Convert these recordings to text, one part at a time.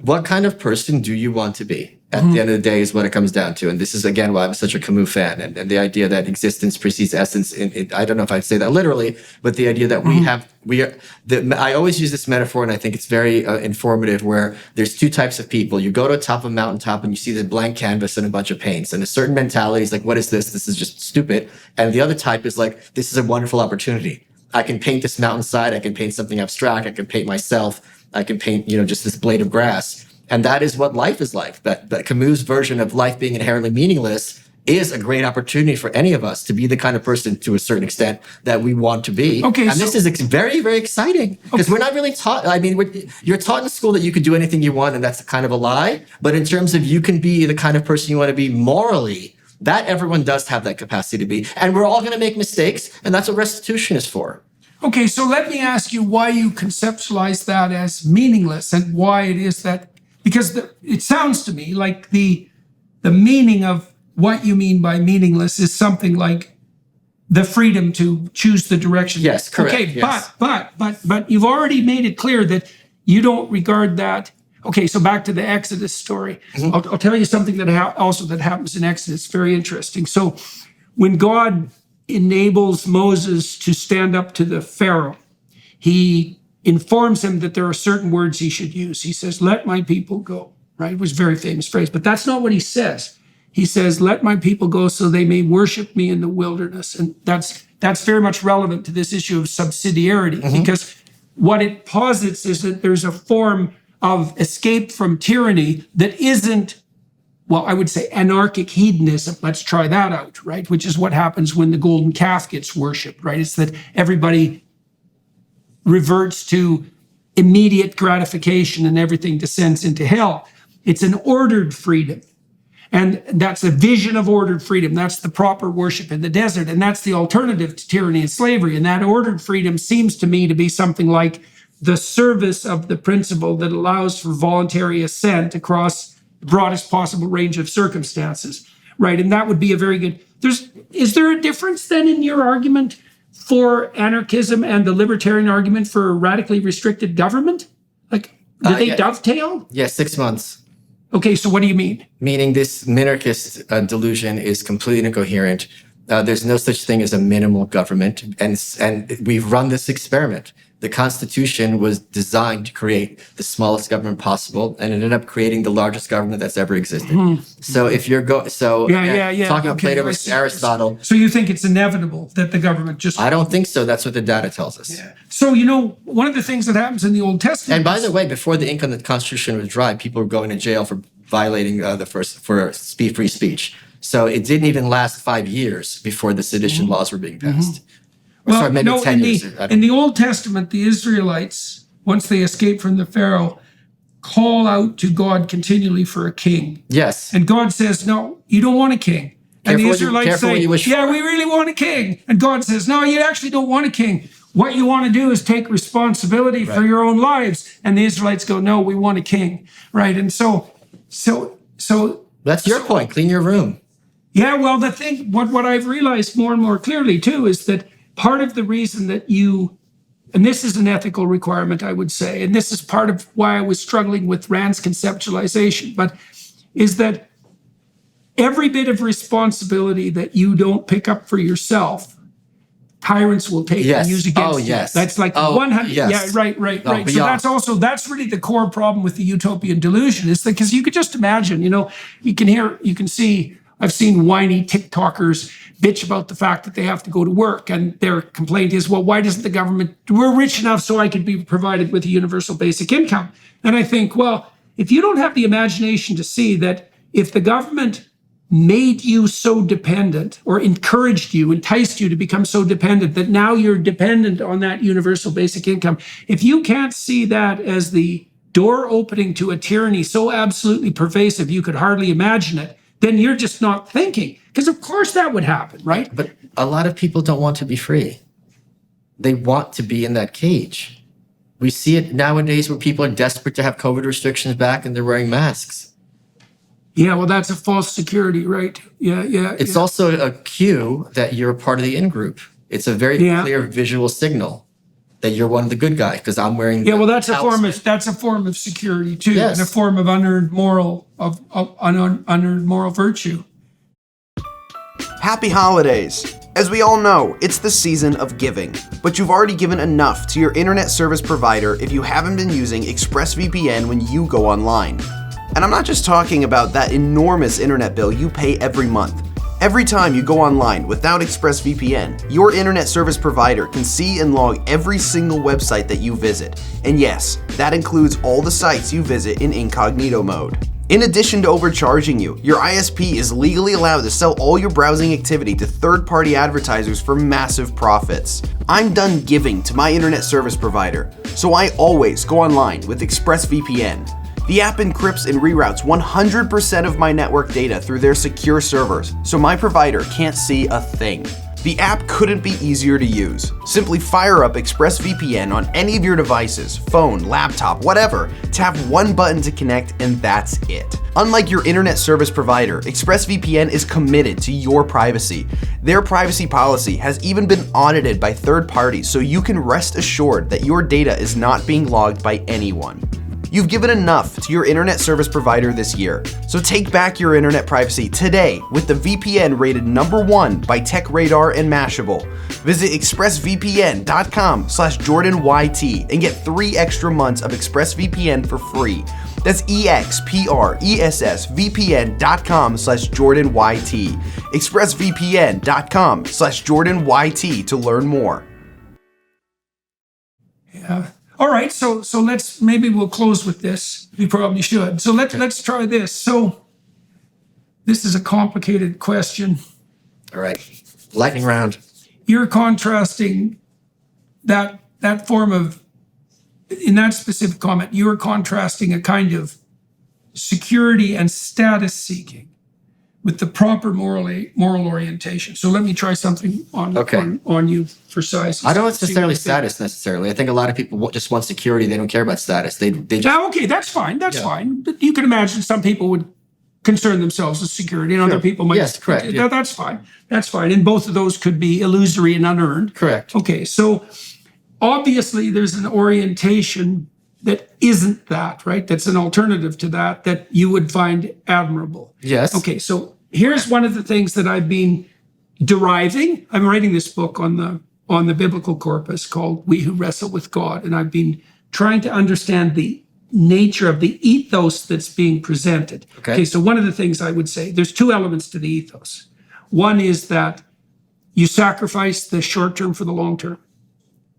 what kind of person do you want to be? At the end of the day is what it comes down to. And this is, again, why I'm such a Camus fan. And the idea that existence precedes essence, I don't know if I'd say that literally, but the idea that I always use this metaphor, and I think it's very informative, where there's two types of people. You go to the top of a mountaintop and you see the blank canvas and a bunch of paints. And a certain mentality is like, what is this? This is just stupid. And the other type is like, this is a wonderful opportunity. I can paint this mountainside. I can paint something abstract. I can paint myself. I can paint, just this blade of grass. And that is what life is like. That Camus' version of life being inherently meaningless is a great opportunity for any of us to be the kind of person, to a certain extent, that we want to be. Okay, and this is very, very exciting, because we're not really taught. I mean, you're taught in school that you can do anything you want, and that's kind of a lie. But in terms of you can be the kind of person you want to be morally, that everyone does have that capacity to be. And we're all going to make mistakes, and that's what restitution is for. Okay, so let me ask you why you conceptualize that as meaningless, and why it is that. Because it sounds to me like the meaning of what you mean by meaningless is something like the freedom to choose the direction. Yes, correct. Okay, yes. But you've already made it clear that you don't regard that. Okay, so back to the Exodus story. Mm-hmm. I'll tell you something that happens in Exodus. Very interesting. So when God enables Moses to stand up to the Pharaoh, he informs him that there are certain words he should use. He says, "Let my people go," right? It was a very famous phrase, but that's not what he says. He says, "Let my people go so they may worship me in the wilderness." And that's very much relevant to this issue of subsidiarity, because what it posits is that there's a form of escape from tyranny that isn't, well, I would say anarchic hedonism. Let's try that out, right? Which is what happens when the golden calf gets worshipped, right? It's that everybody reverts to immediate gratification and everything descends into hell. It's an ordered freedom. And that's a vision of ordered freedom. That's the proper worship in the desert. And that's the alternative to tyranny and slavery. And that ordered freedom seems to me to be something like the service of the principle that allows for voluntary assent across the broadest possible range of circumstances, right? And that would be a very good... Is there a difference then in your argument for anarchism and the libertarian argument for a radically restricted government? Like, do they dovetail? Yeah, 6 months. Okay, so what do you mean? Meaning this minarchist delusion is completely incoherent. There's no such thing as a minimal government. And we've run this experiment. The Constitution was designed to create the smallest government possible, and ended up creating the largest government that's ever existed. Mm-hmm. So if you're talking about Plato versus Aristotle. So you think it's inevitable that the government just... I don't think so. That's what the data tells us. Yeah. So, one of the things that happens in the Old Testament... And by the way, before the ink on the Constitution was dry, people were going to jail for violating for free speech. So it didn't even last 5 years before the sedition laws were being passed. Well, maybe 10 years. In the Old Testament, the Israelites, once they escape from the Pharaoh, call out to God continually for a king. Yes. And God says, "No, you don't want a king." And the Israelites say, "Yeah, we really want a king." And God says, "No, you actually don't want a king. What you want to do is take responsibility for your own lives." And the Israelites go, "No, we want a king." Right? And so that's your point. Clean your room. Yeah, well, the thing, what I've realized more and more clearly too, is that part of the reason that and this is an ethical requirement, I would say, and this is part of why I was struggling with Rand's conceptualization, but is that every bit of responsibility that you don't pick up for yourself, tyrants will take and use against you. That's like 100. Yes. Yeah, right. So that's really the core problem with the utopian delusion, is that because you could just imagine, you can see, I've seen whiny TikTokers bitch about the fact that they have to go to work, and their complaint is, well, why doesn't the government, we're rich enough so I could be provided with a universal basic income. And I think, well, if you don't have the imagination to see that if the government made you so dependent, or enticed you to become so dependent that now you're dependent on that universal basic income, if you can't see that as the door opening to a tyranny so absolutely pervasive you could hardly imagine it, then you're just not thinking. Because of course that would happen, right? But a lot of people don't want to be free. They want to be in that cage. We see it nowadays where people are desperate to have COVID restrictions back and they're wearing masks. Yeah, well, that's a false security, right? Yeah. It's also a cue that you're a part of the in-group. It's a very clear visual signal. that you're one of the good guys because I'm wearing. Yeah, well, that's a form of security too, Yes. and a form of unearned moral virtue. Happy holidays! As we all know, it's the season of giving, but you've already given enough to your internet service provider if you haven't been using ExpressVPN when you go online. And I'm not just talking about that enormous internet bill you pay every month. Every time you go online without ExpressVPN, your internet service provider can see and log every single website that you visit. And yes, that includes all the sites you visit in incognito mode. In addition to overcharging you, your ISP is legally allowed to sell all your browsing activity to third-party advertisers for massive profits. I'm done giving to my internet service provider, so I always go online with ExpressVPN. The app encrypts and reroutes 100% of my network data through their secure servers, so my provider can't see a thing. The app couldn't be easier to use. Simply fire up ExpressVPN on any of your devices, phone, laptop, whatever, tap one button to connect, and that's it. Unlike your internet service provider, ExpressVPN is committed to your privacy. Their privacy policy has even been audited by third parties, so you can rest assured that your data is not being logged by anyone. You've given enough to your internet service provider this year, so take back your internet privacy today with the VPN rated #1 by TechRadar and Mashable. Visit expressvpn.com/JordanYT and get 3 extra months of ExpressVPN for free. That's expressvpn.com/JordanYT. expressvpn.com/JordanYT to learn more. Yeah. All right, so maybe we'll close with this. We probably should. So let's try this. So this is a complicated question. All right, lightning round. You're contrasting that form of, in that specific comment, you are contrasting a kind of security and status seeking with the proper moral orientation. So let me try something on you for size. I don't necessarily status necessarily. I think a lot of people just want security. They don't care about status. They just, okay, that's fine. That's fine. But you can imagine some people would concern themselves with security, and other people might. Yes, correct. Yeah. That's fine. That's fine. And both of those could be illusory and unearned. Correct. Okay, so obviously there's an orientation that isn't that, right? That's an alternative to that you would find admirable. Yes. Okay, so here's one of the things that I've been deriving. I'm writing this book on the biblical corpus called We Who Wrestle with God, and I've been trying to understand the nature of the ethos that's being presented. Okay, so one of the things I would say, there's 2 elements to the ethos. One is that you sacrifice the short term for the long term,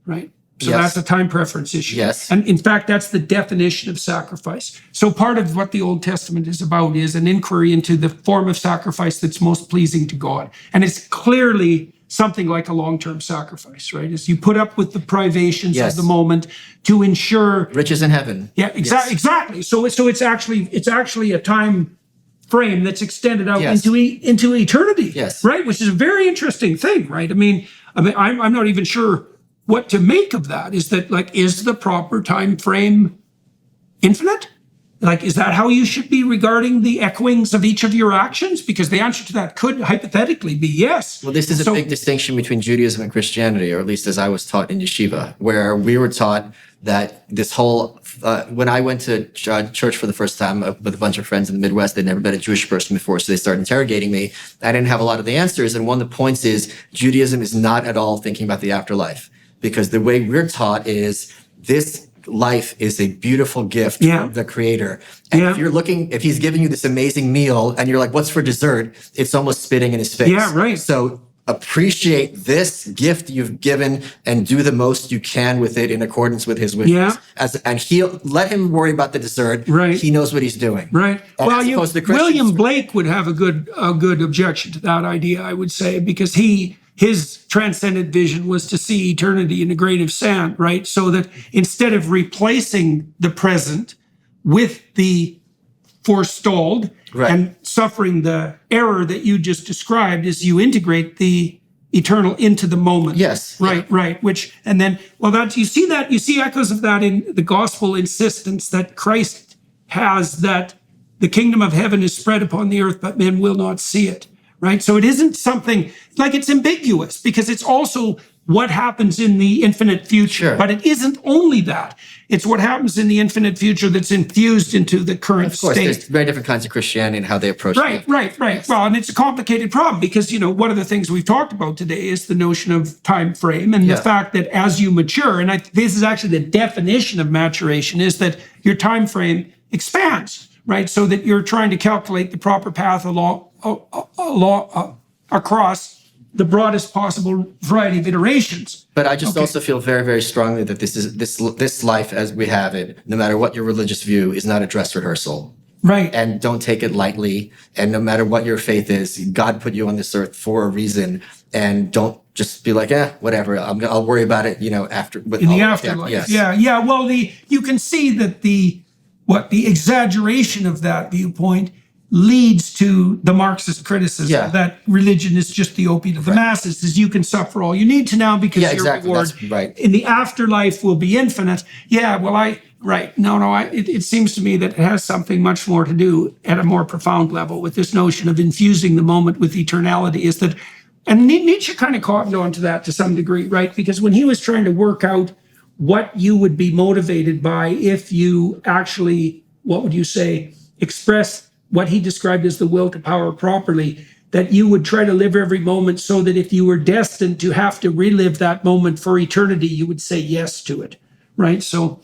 right? So that's a time preference issue. Yes. And in fact, that's the definition of sacrifice. So part of what the Old Testament is about is an inquiry into the form of sacrifice that's most pleasing to God. And it's clearly something like a long-term sacrifice, right? As you put up with the privations of the moment to ensure riches in heaven. Yeah, exactly. So it's actually a time frame that's extended out into eternity. Yes. Right? Which is a very interesting thing, right? I mean, I'm not even sure what to make of that. Is the proper time frame infinite? Like, is that how you should be regarding the echoings of each of your actions? Because the answer to that could hypothetically be yes. Well, this is a big distinction between Judaism and Christianity, or at least as I was taught in yeshiva, where we were taught that this whole, when I went to church for the first time with a bunch of friends in the Midwest, they'd never met a Jewish person before, so they started interrogating me. I didn't have a lot of the answers, and one of the points is Judaism is not at all thinking about the afterlife. Because the way we're taught is this life is a beautiful gift from the Creator. And if he's giving you this amazing meal and you're like, what's for dessert? It's almost spitting in his face. Yeah, right. So appreciate this gift you've given and do the most you can with it in accordance with his wishes. Yeah. And he'll let him worry about the dessert. Right. He knows what he's doing. Right. Well, William Blake would have a good objection to that idea, I would say, because his transcendent vision was to see eternity in a grain of sand, right? So that instead of replacing the present with the forestalled and suffering the error that you just described, is you integrate the eternal into the moment. Yes. Right. Which, and then, you see echoes of that in the gospel insistence that Christ has, that the kingdom of heaven is spread upon the earth, but men will not see it. Right. So it isn't something like it's ambiguous, because it's also what happens in the infinite future. Sure. But it isn't only that. It's what happens in the infinite future that's infused into the current Of course, state. there's very different kinds of Christianity and how they approach Right, it. right. Well, and it's a complicated problem because, one of the things we've talked about today is the notion of time frame and the fact that as you mature, and this is actually the definition of maturation, is that your time frame expands, right? So that you're trying to calculate the proper path across the broadest possible variety of iterations. But I just also feel very, very strongly that this life as we have it, no matter what your religious view, is not a dress rehearsal. Right. And don't take it lightly. And no matter what your faith is, God put you on this earth for a reason. And don't just be like, whatever. I'll worry about it, after. In the afterlife. Yes. Yeah. Well, you can see that the exaggeration of that viewpoint leads to the Marxist criticism that religion is just the opiate of the masses, is you can suffer all you need to now because your reward in the afterlife will be infinite. It seems to me that it has something much more to do at a more profound level with this notion of infusing the moment with eternality, is that, and Nietzsche kind of caught on to that to some degree, right? Because when he was trying to work out what you would be motivated by if you actually, what would you say, express what he described as the will to power properly, that you would try to live every moment so that if you were destined to have to relive that moment for eternity, you would say yes to it, right? So,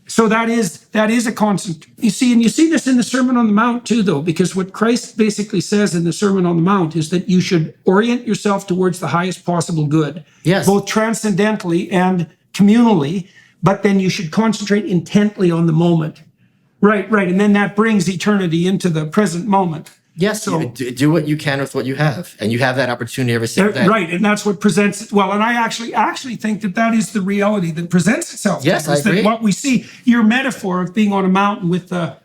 So that is a constant. You see this in the Sermon on the Mount too, though, because what Christ basically says in the Sermon on the Mount is that you should orient yourself towards the highest possible good, both transcendentally and communally, but then you should concentrate intently on the moment. Right. And then that brings eternity into the present moment. Yes, so do what you can with what you have, and you have that opportunity every single day. Right, and that's what presents it well. And I actually think that is the reality that presents itself. Yes, I agree. That what we see, your metaphor of being on a mountain with the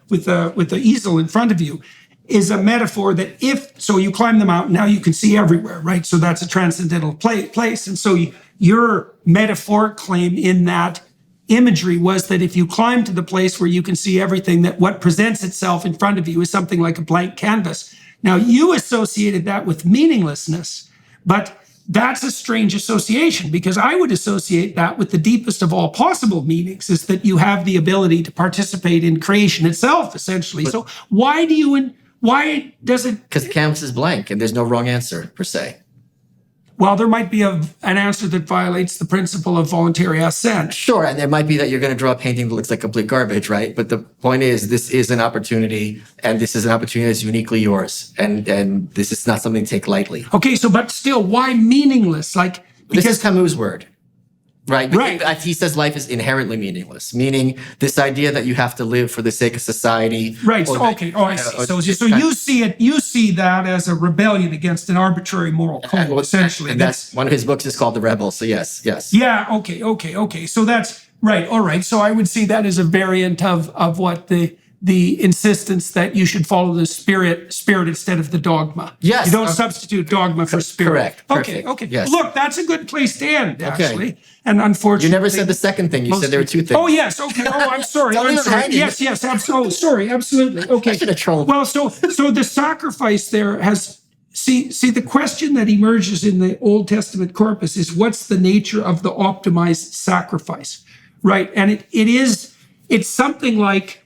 easel in front of you, is a metaphor that so you climb the mountain, now you can see everywhere, right? So that's a transcendental place, and so your metaphoric claim in that imagery was that if you climb to the place where you can see everything, that what presents itself in front of you is something like a blank canvas. Now, you associated that with meaninglessness, but that's a strange association, because I would associate that with the deepest of all possible meanings, is that you have the ability to participate in creation itself, essentially. So why does it? Because the canvas is blank and there's no wrong answer, per se. Well, there might be an answer that violates the principle of voluntary assent. Sure, and it might be that you're going to draw a painting that looks like complete garbage, right? But the point is, this is an opportunity, and this is an opportunity that's uniquely yours, and this is not something to take lightly. Okay, but still, why meaningless? This is Camus' word. Right. Right. He says life is inherently meaningless, meaning this idea that you have to live for the sake of society. Right. I see. So you see that as a rebellion against an arbitrary moral code, essentially. And that's one of his books is called The Rebel. So yes. Yeah. Okay. So that's right. All right. So I would see that as a variant of what the insistence that you should follow the spirit instead of the dogma. Yes. You don't substitute dogma for spirit. Correct. Perfect. Okay. Yes. Look, that's a good place to end, actually. And unfortunately, you never said the second thing. You said there were two things. Oh, yes. Okay. Oh, I'm sorry. Yes. Absolutely. Sorry. Absolutely. Okay. I should have trolled. Well, so the sacrifice there has, see, the question that emerges in the Old Testament corpus is, what's the nature of the optimized sacrifice? Right. And it's something like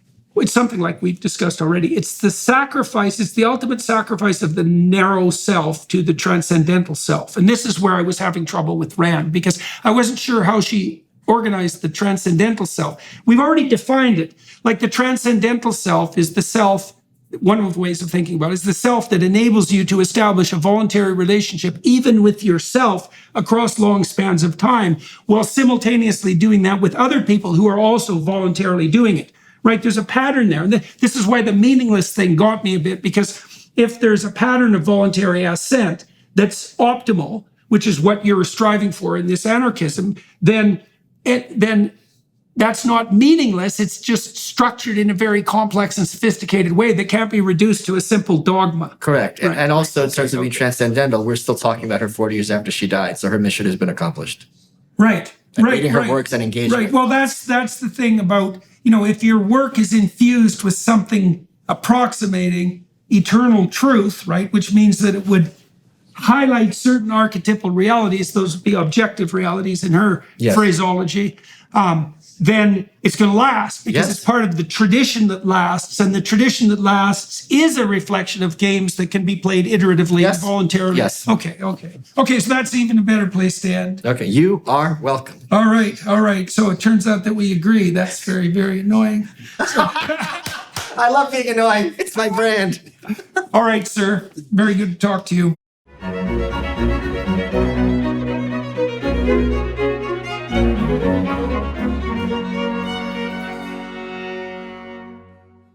we've discussed already. It's the ultimate sacrifice of the narrow self to the transcendental self. And this is where I was having trouble with Rand, because I wasn't sure how she organized the transcendental self. We've already defined it. Like, the transcendental self is the self, one of the ways of thinking about it is the self that enables you to establish a voluntary relationship, even with yourself, across long spans of time, while simultaneously doing that with other people who are also voluntarily doing it. Right, there's a pattern there. And this is why the meaningless thing got me a bit, because if there's a pattern of voluntary assent that's optimal, which is what you're striving for in this anarchism, then that's not meaningless. It's just structured in a very complex and sophisticated way that can't be reduced to a simple dogma. Correct. Right. And also, in terms of being transcendental, we're still talking about her 40 years after she died. So her mission has been accomplished. Right. Reading her works and engaging. Right. Well, that's the thing about, if your work is infused with something approximating eternal truth, right, which means that it would highlight certain archetypal realities, those would be objective realities in her Yes. phraseology, then it's going to last because Yes. it's part of the tradition that lasts. And the tradition that lasts is a reflection of games that can be played iteratively Yes. and voluntarily. Yes. Okay. So that's even a better place to end. Okay, you are welcome. All right. So it turns out that we agree. That's very, very annoying. I love being annoying. It's my brand. All right, sir. Very good to talk to you.